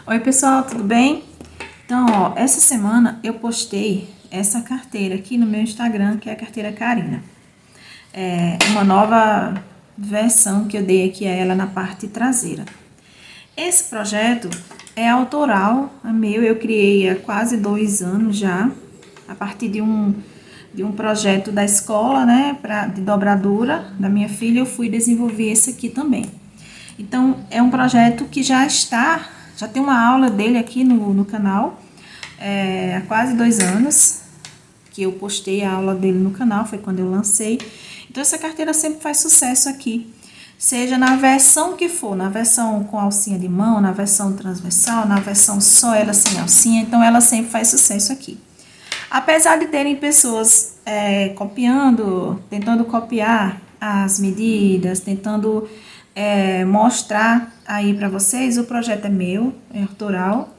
Oi pessoal, tudo bem? Então, ó, essa semana eu postei essa carteira aqui no meu Instagram, que é a carteira Karina. É uma nova versão que eu dei aqui a ela na parte traseira. Esse projeto é autoral, é meu, eu criei há quase 2 anos já, a partir de um projeto da escola, né, de dobradura da minha filha, eu fui desenvolver esse aqui também. Então, é um projeto que já tem uma aula dele aqui no canal, há quase 2 anos que eu postei a aula dele no canal, foi quando eu lancei. Então, essa carteira sempre faz sucesso aqui, seja na versão que for, na versão com alcinha de mão, na versão transversal, na versão só ela sem alcinha, então ela sempre faz sucesso aqui. Apesar de terem pessoas tentando copiar as medidas, tentando mostrar aí para vocês, o projeto é meu, é autoral.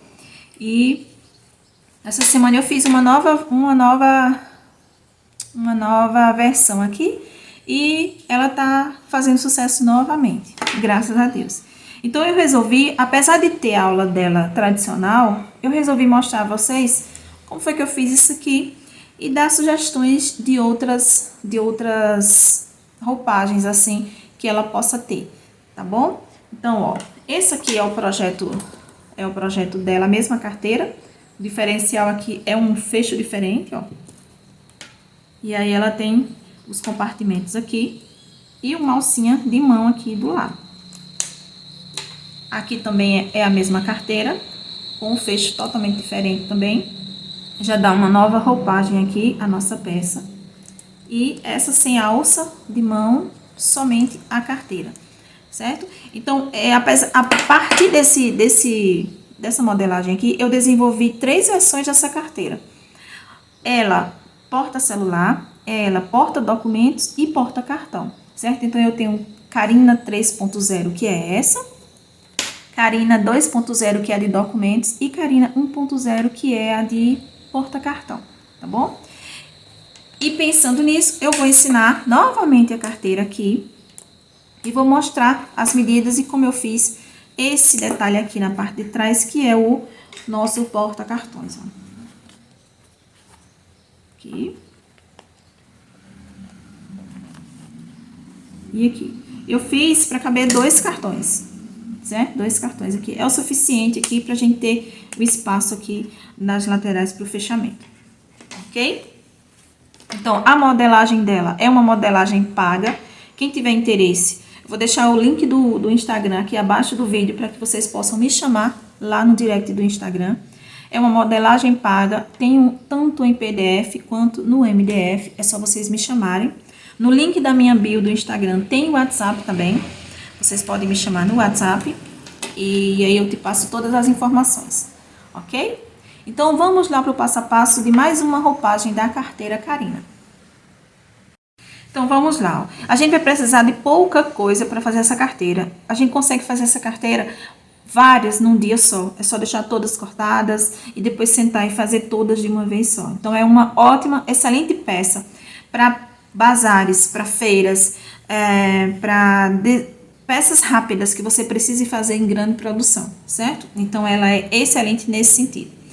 E essa semana eu fiz uma nova versão aqui e ela tá fazendo sucesso novamente, graças a Deus. Então eu resolvi, apesar de ter a aula dela tradicional, eu resolvi mostrar a vocês como foi que eu fiz isso aqui e dar sugestões de outras roupagens assim que ela possa ter, tá bom? Então, ó, esse aqui é o projeto dela, a mesma carteira. O diferencial aqui é um fecho diferente, ó. E aí ela tem os compartimentos aqui e uma alcinha de mão aqui do lado. Aqui também é a mesma carteira, com um fecho totalmente diferente também. Já dá uma nova roupagem aqui a nossa peça. E essa sem alça de mão, somente a carteira, certo? Então, a partir dessa modelagem aqui, eu desenvolvi 3 versões dessa carteira. Ela porta celular, ela porta documentos e porta cartão, certo? Então, eu tenho Karina 3.0, que é essa, Karina 2.0, que é a de documentos, e Karina 1.0, que é a de porta cartão, tá bom? E pensando nisso, eu vou ensinar novamente a carteira aqui e vou mostrar as medidas e como eu fiz esse detalhe aqui na parte de trás, que é o nosso porta-cartões. Aqui. E aqui. Eu fiz para caber 2 cartões, certo? 2 cartões aqui. É o suficiente aqui pra gente ter o espaço aqui nas laterais para o fechamento, ok? Então, a modelagem dela é uma modelagem paga. Quem tiver interesse, eu vou deixar o link do Instagram aqui abaixo do vídeo para que vocês possam me chamar lá no direct do Instagram. É uma modelagem paga, tem tanto em PDF quanto no MDF, é só vocês me chamarem. No link da minha bio do Instagram tem o WhatsApp também, vocês podem me chamar no WhatsApp e aí eu te passo todas as informações, ok? Então, vamos lá para o passo a passo de mais uma roupagem da carteira Karina. Então, vamos lá. Ó. A gente vai precisar de pouca coisa para fazer essa carteira. A gente consegue fazer essa carteira várias num dia só. É só deixar todas cortadas e depois sentar e fazer todas de uma vez só. Então, é uma ótima, excelente peça para bazares, para feiras, peças rápidas que você precise fazer em grande produção, certo? Então, ela é excelente nesse sentido.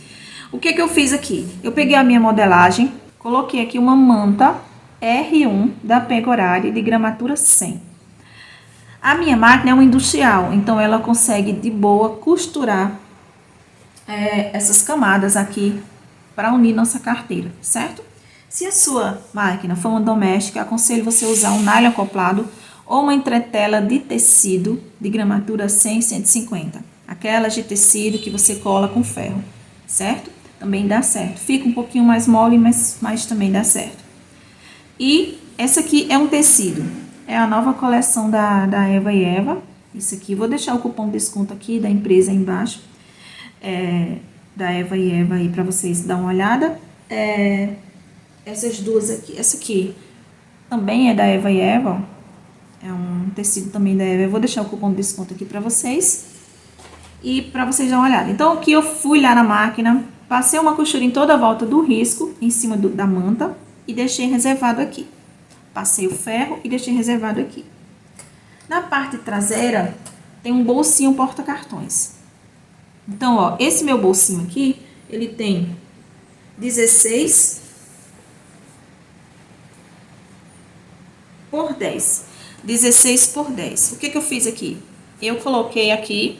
O que eu fiz aqui? Eu peguei a minha modelagem, coloquei aqui uma manta R1 da Pegorari de gramatura 100. A minha máquina é uma industrial, então ela consegue de boa costurar essas camadas aqui para unir nossa carteira, certo? Se a sua máquina for uma doméstica, aconselho você usar um nylon acoplado ou uma entretela de tecido de gramatura 100, 150. Aquelas de tecido que você cola com ferro, certo? Também dá certo. Fica um pouquinho mais mole, mas também dá certo. E essa aqui é um tecido. É a nova coleção da Eva e Eva. Isso aqui, vou deixar o cupom de desconto aqui da empresa aí embaixo. Da Eva e Eva aí para vocês dar uma olhada. Essas duas aqui. Essa aqui também é da Eva e Eva. É um tecido também da Eva. Eu vou deixar o cupom de desconto aqui para vocês. E para vocês dar uma olhada. Então, aqui eu fui lá na máquina, passei uma costura em toda a volta do risco, em cima da manta, e deixei reservado aqui. Passei o ferro e deixei reservado aqui. Na parte traseira, tem um bolsinho porta-cartões. Então, ó, esse meu bolsinho aqui, ele tem 16 por 10. 16 por 10. O que eu fiz aqui? Eu coloquei aqui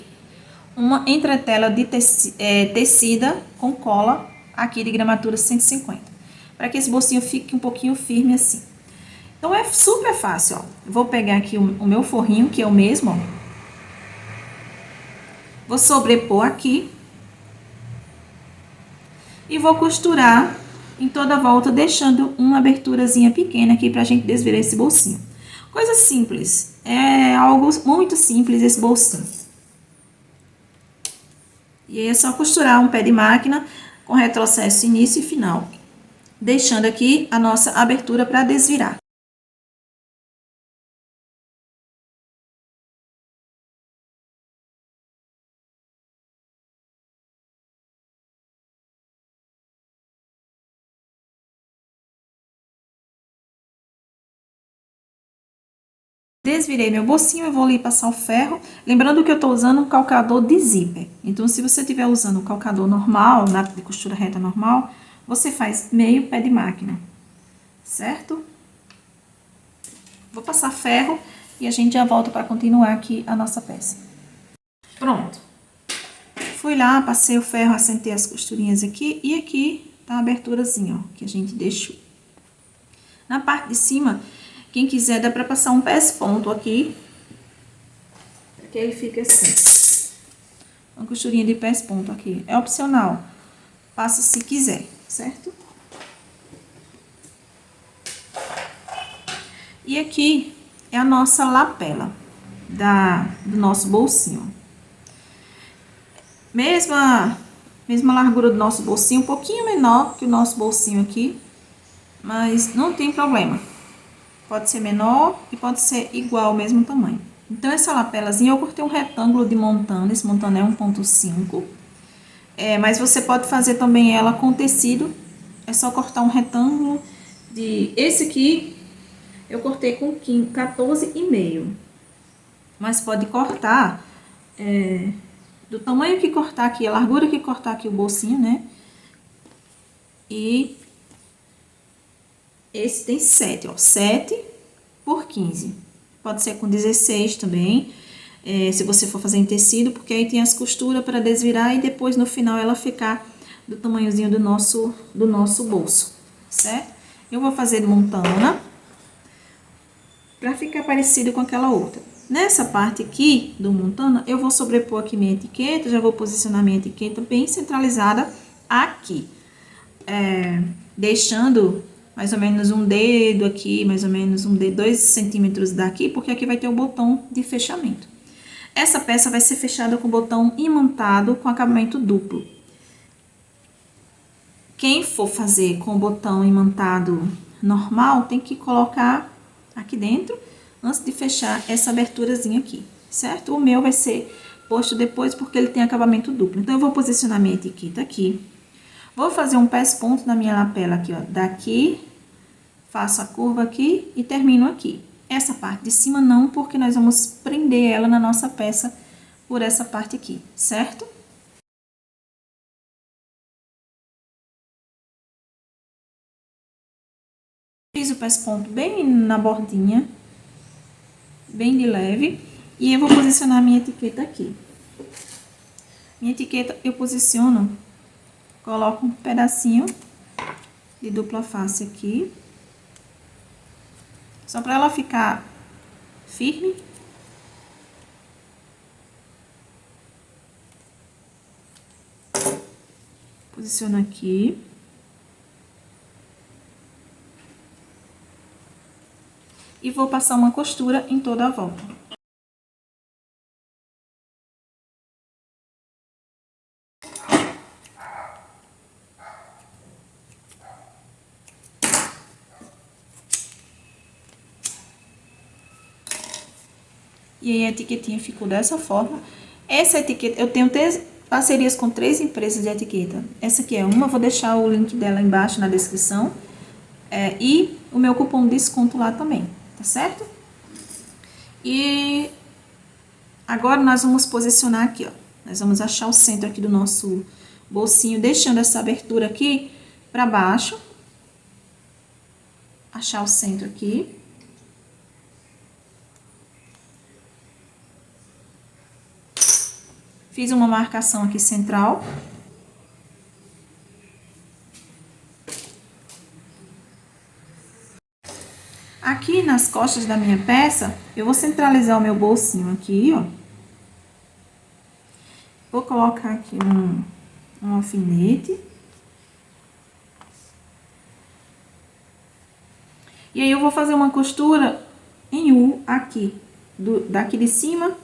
uma entretela de tecida com cola, aqui de gramatura 150. Para que esse bolsinho fique um pouquinho firme assim. Então, é super fácil, ó. Vou pegar aqui o meu forrinho, que é o mesmo, ó. Vou sobrepor aqui. E vou costurar em toda a volta, deixando uma aberturazinha pequena aqui pra gente desvirar esse bolsinho. Coisa simples. É algo muito simples esse bolsinho. E aí é só costurar um pé de máquina com retrocesso início e final. Deixando aqui a nossa abertura para desvirar. Desvirei meu bolsinho, eu vou ali passar o ferro. Lembrando que eu tô usando um calcador de zíper. Então, se você estiver usando o calcador normal, de costura reta normal, você faz meio pé de máquina, certo? Vou passar ferro e a gente já volta para continuar aqui a nossa peça. Pronto. Fui lá, passei o ferro, assentei as costurinhas aqui e aqui tá a aberturazinha, ó, que a gente deixou. Na parte de cima, quem quiser dá para passar um pés-ponto aqui, para que ele fique assim. Uma costurinha de pés-ponto aqui, é opcional. Passa se quiser, certo? E aqui é a nossa lapela do nosso bolsinho. Mesma largura do nosso bolsinho, um pouquinho menor que o nosso bolsinho aqui, mas não tem problema. Pode ser menor e pode ser igual, o mesmo tamanho. Então, essa lapelazinha eu cortei um retângulo de montana, esse montana é 1,5. Mas você pode fazer também ela com tecido, é só cortar um retângulo de... Esse aqui eu cortei com 14,5. Mas pode cortar do tamanho que cortar aqui, a largura que cortar aqui o bolsinho, né? E esse tem 7, ó, 7 por 15. Pode ser com 16 também, se você for fazer em tecido, porque aí tem as costuras para desvirar e depois no final ela ficar do tamanhozinho do nosso bolso, certo? Eu vou fazer montana para ficar parecido com aquela outra. Nessa parte aqui do montana, eu vou sobrepor aqui minha etiqueta, já vou posicionar minha etiqueta bem centralizada aqui. Deixando mais ou menos um dedo aqui, mais ou menos 2 centímetros daqui, porque aqui vai ter o botão de fechamento. Essa peça vai ser fechada com o botão imantado com acabamento duplo. Quem for fazer com o botão imantado normal, tem que colocar aqui dentro, antes de fechar essa aberturazinha aqui, certo? O meu vai ser posto depois, porque ele tem acabamento duplo. Então, eu vou posicionar minha etiqueta aqui. Vou fazer um pés-ponto na minha lapela aqui, ó, daqui, faço a curva aqui e termino aqui. Essa parte de cima não, porque nós vamos prender ela na nossa peça por essa parte aqui, certo? Fiz o pés-ponto bem na bordinha, bem de leve, e eu vou posicionar minha etiqueta aqui. Minha etiqueta eu posiciono, coloco um pedacinho de dupla face aqui, só para ela ficar firme. Posiciono aqui. E vou passar uma costura em toda a volta. E aí a etiquetinha ficou dessa forma. Essa etiqueta, eu tenho parcerias com 3 empresas de etiqueta. Essa aqui é uma, vou deixar o link dela embaixo na descrição. E o meu cupom de desconto lá também, tá certo? E agora nós vamos posicionar aqui, ó. Nós vamos achar o centro aqui do nosso bolsinho, deixando essa abertura aqui para baixo. Achar o centro aqui. Fiz uma marcação aqui central. Aqui nas costas da minha peça, eu vou centralizar o meu bolsinho aqui, ó. Vou colocar aqui um alfinete. E aí, eu vou fazer uma costura em U aqui, daqui de cima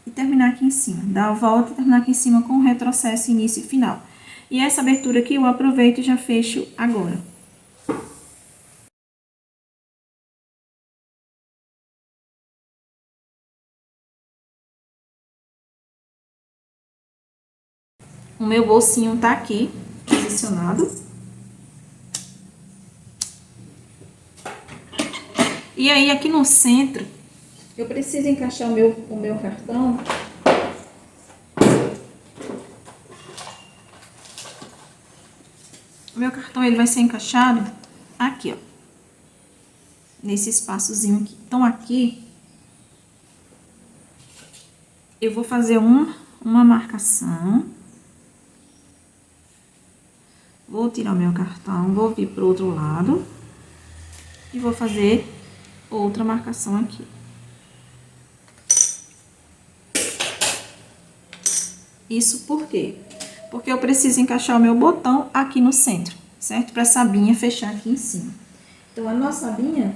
e terminar aqui em cima. Dar a volta e terminar aqui em cima com o retrocesso, início e final. E essa abertura aqui eu aproveito e já fecho agora. O meu bolsinho tá aqui, posicionado. E aí, aqui no centro, eu preciso encaixar o meu cartão. O meu cartão, ele vai ser encaixado aqui, ó. Nesse espaçozinho aqui. Então, aqui, eu vou fazer uma marcação. Vou tirar o meu cartão, vou vir pro outro lado. E vou fazer outra marcação aqui. Isso por quê? Porque eu preciso encaixar o meu botão aqui no centro, certo? Para essa abinha fechar aqui em cima. Então, a nossa abinha,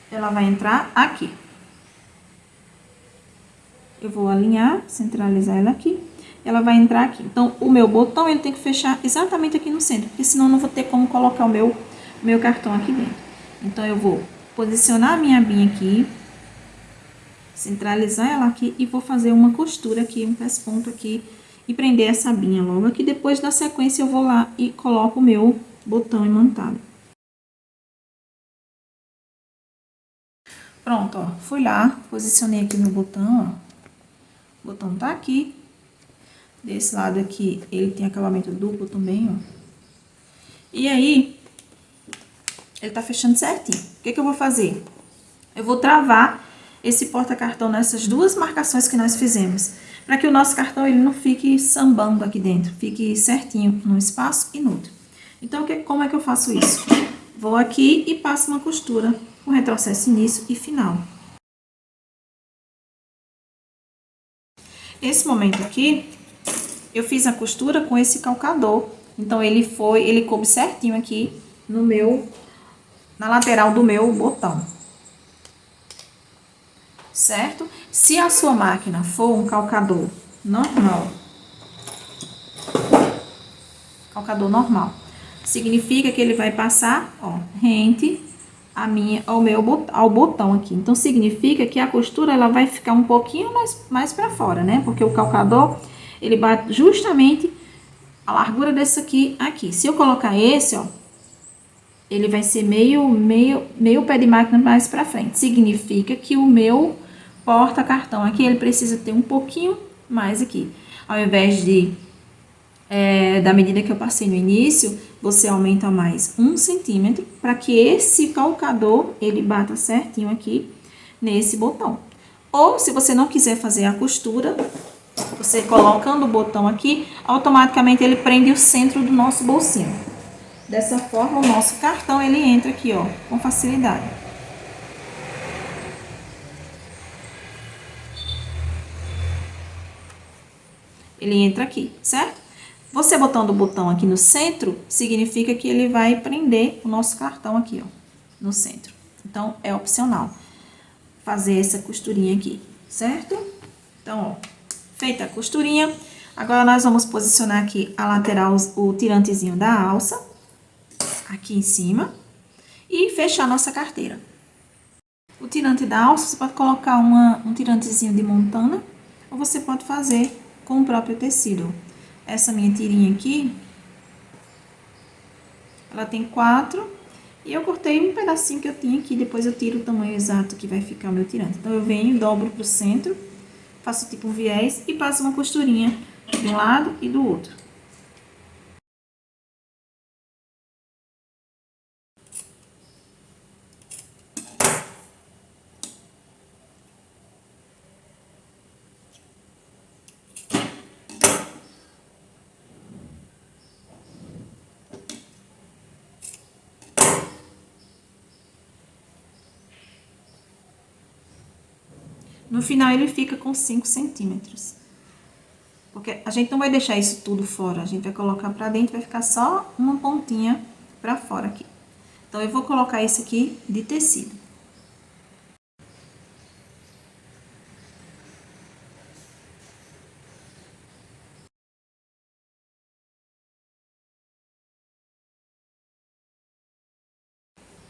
ela vai entrar aqui. Eu vou alinhar, centralizar ela aqui. Ela vai entrar aqui. Então, o meu botão, ele tem que fechar exatamente aqui no centro, porque senão eu não vou ter como colocar o meu cartão aqui dentro. Então, eu vou posicionar a minha abinha aqui, centralizar ela aqui e vou fazer uma costura aqui, um pesponto aqui e prender essa abinha logo aqui. Depois da sequência, eu vou lá e coloco o meu botão imantado. Pronto, ó. Fui lá, posicionei aqui meu botão, ó. O botão tá aqui. Desse lado aqui, ele tem acabamento duplo também, ó. E aí, ele tá fechando certinho. O que que eu vou fazer? Eu vou travar esse porta-cartão nessas duas marcações que nós fizemos, para que o nosso cartão, ele não fique sambando aqui dentro, fique certinho num espaço e no outro. Então, como é que eu faço isso? Vou aqui e passo uma costura com retrocesso, início e final. Nesse momento aqui, eu fiz a costura com esse calcador. Então, ele coube certinho aqui na lateral do meu botão. Certo? Se a sua máquina for um calcador normal, significa que ele vai passar, ó, rente ao botão aqui. Então, significa que a costura, ela vai ficar um pouquinho mais para fora, né? Porque o calcador, ele bate justamente a largura desse aqui. Se eu colocar esse, ó, ele vai ser meio pé de máquina mais para frente. Significa que o meu porta-cartão aqui, ele precisa ter um pouquinho mais aqui. Ao invés da medida que eu passei no início, você aumenta mais 1 centímetro para que esse calcador, ele bata certinho aqui nesse botão. Ou, se você não quiser fazer a costura, você colocando o botão aqui, automaticamente ele prende o centro do nosso bolsinho. Dessa forma, o nosso cartão, ele entra aqui, ó, com facilidade. Ele entra aqui, certo? Você botando o botão aqui no centro, significa que ele vai prender o nosso cartão aqui, ó, no centro. Então, é opcional fazer essa costurinha aqui, certo? Então, ó, feita a costurinha, agora nós vamos posicionar aqui a lateral, o tirantezinho da alça, aqui em cima, e fechar nossa carteira. O tirante da alça, você pode colocar um tirantezinho de montana, ou você pode fazer com o próprio tecido. Essa minha tirinha aqui, ela tem 4, e eu cortei um pedacinho que eu tinha aqui, depois eu tiro o tamanho exato que vai ficar o meu tirante. Então, eu venho, dobro pro centro, faço tipo um viés e passo uma costurinha de um lado e do outro. No final, ele fica com 5 centímetros. Porque a gente não vai deixar isso tudo fora. A gente vai colocar pra dentro, vai ficar só uma pontinha pra fora aqui. Então, eu vou colocar esse aqui de tecido.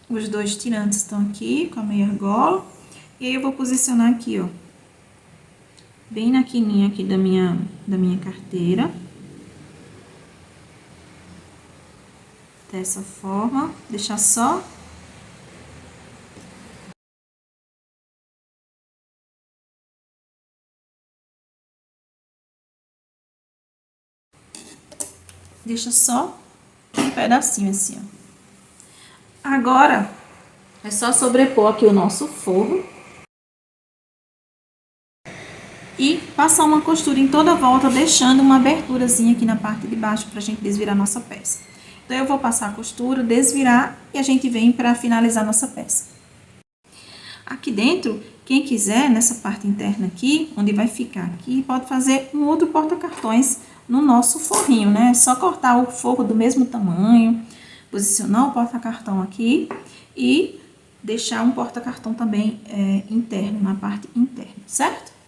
Os dois tirantes estão aqui com a meia argola. E aí, eu vou posicionar aqui, ó. Bem na quininha aqui da minha carteira. Dessa forma. Deixar só... Deixa só um pedacinho assim, ó. Agora, é só sobrepor aqui o nosso forro. E passar uma costura em toda a volta, deixando uma aberturazinha aqui na parte de baixo pra gente desvirar nossa peça. Então, eu vou passar a costura, desvirar e a gente vem pra finalizar nossa peça. Aqui dentro, quem quiser, nessa parte interna aqui, onde vai ficar aqui, pode fazer um outro porta-cartões no nosso forrinho, né? É só cortar o forro do mesmo tamanho, posicionar o porta-cartão aqui e deixar um porta-cartão também interno, na parte interna, certo?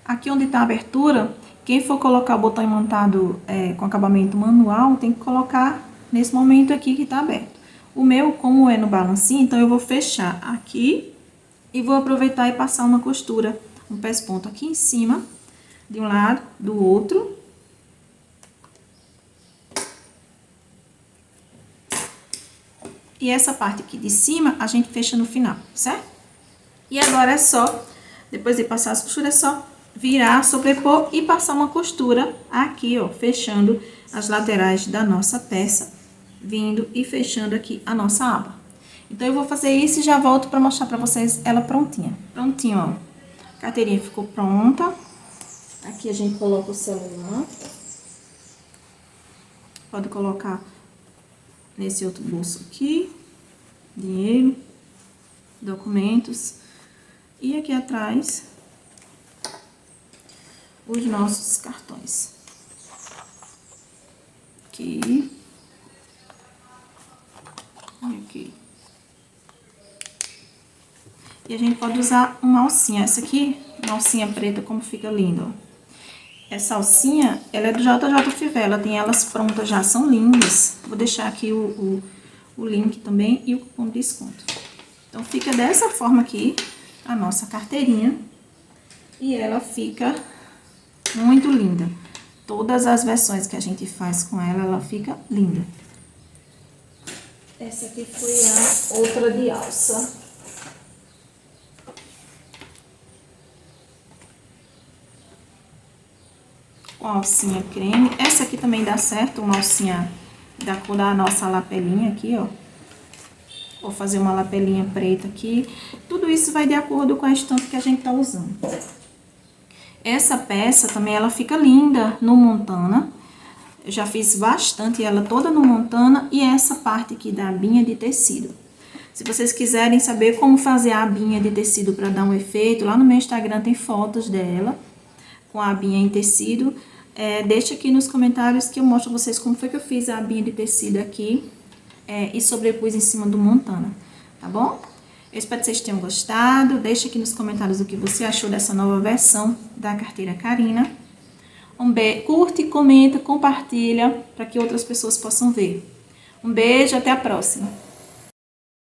Aqui onde tá a abertura, quem for colocar o botão imantado com acabamento manual, tem que colocar nesse momento aqui que tá aberto. O meu, como é no balancinho, então eu vou fechar aqui e vou aproveitar e passar uma costura, um pesponto aqui em cima, de um lado, do outro. E essa parte aqui de cima, a gente fecha no final, certo? E agora é só, depois de passar as costuras, é só virar, sobrepor e passar uma costura aqui, ó, fechando as laterais da nossa peça, vindo e fechando aqui a nossa aba. Então, eu vou fazer isso e já volto pra mostrar pra vocês ela prontinha. Prontinho, ó. A carteirinha ficou pronta. Aqui a gente coloca o celular. Pode colocar nesse outro bolso aqui. Dinheiro, documentos. E aqui atrás, os nossos cartões. Aqui. E aqui. E a gente pode usar uma alcinha. Essa aqui, uma alcinha preta, como fica lindo, ó. Essa alcinha, ela é do JJ Fivela, tem elas prontas já, são lindas. Vou deixar aqui o link também e o cupom de desconto. Então, fica dessa forma aqui a nossa carteirinha. E ela fica muito linda. Todas as versões que a gente faz com ela, ela fica linda. Essa aqui foi a outra de alça. Uma alcinha creme. Essa aqui também dá certo, uma alcinha da cor da nossa lapelinha aqui, ó. Vou fazer uma lapelinha preta aqui. Tudo isso vai de acordo com a estampa que a gente tá usando. Essa peça também, ela fica linda no montana. Eu já fiz bastante ela toda no montana e essa parte aqui da abinha de tecido. Se vocês quiserem saber como fazer a abinha de tecido para dar um efeito, lá no meu Instagram tem fotos dela com a abinha em tecido. Deixa aqui nos comentários que eu mostro a vocês como foi que eu fiz a abinha de tecido aqui e sobrepus em cima do montana, tá bom? Eu espero que vocês tenham gostado. Deixa aqui nos comentários o que você achou dessa nova versão da carteira Carina. Um beijo, curte, comenta, compartilha para que outras pessoas possam ver. Um beijo, até a próxima.